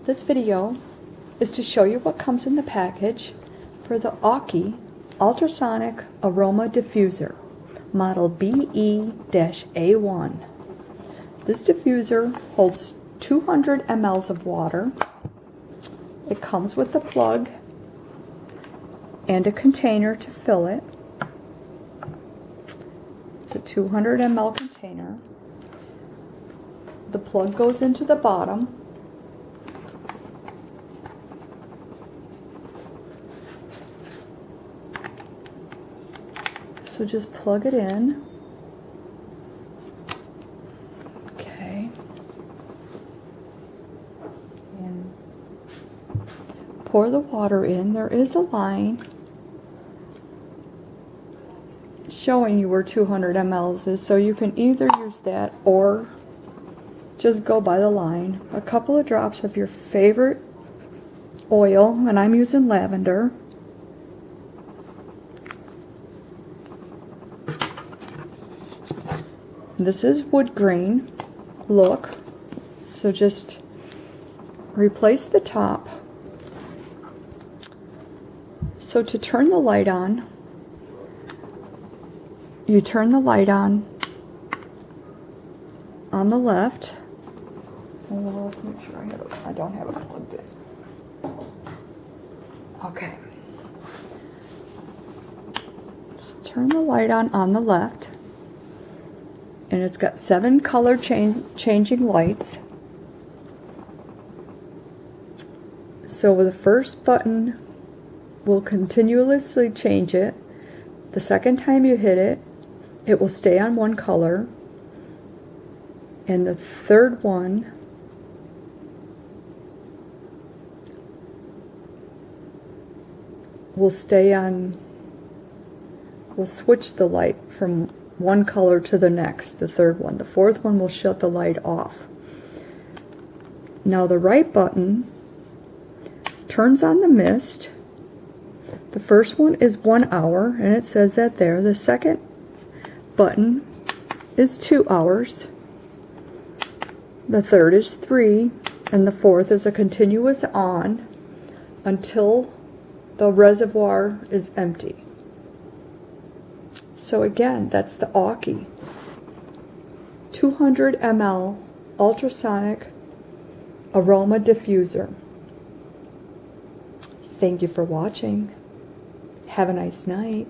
This video is to show you what comes in the package for the Aukey Ultrasonic Aroma Diffuser, model BE-A1. This diffuser holds 200 ml of water. It comes with a plug and a container to fill it. It's a 200 ml container. The plug goes into the bottom. So just plug it in. Okay. And pour the water in. There is a line showing you where 200 ml is, so you can either use that or just go by the line. A couple of drops of your favorite oil, and I'm using lavender. This is wood grain look, so just replace the top. So to turn the light on, you turn the light on the left. Well, let's make sure I don't have it plugged in. Okay. Let's turn the light on the left. And it's got 7 color changing lights. So the first button will continuously change it. The second time you hit it, it will stay on one color. And the third one will stay on, will switch the light from one color to the next, the third one. The fourth one will shut the light off. Now the right button turns on the mist. The first one is 1 hour, and it says that there. The second button is 2 hours. The third is 3, and the fourth is a continuous on until the reservoir is empty. So again, that's the Aukey 200 ml ultrasonic aroma diffuser. Thank you for watching. Have a nice night.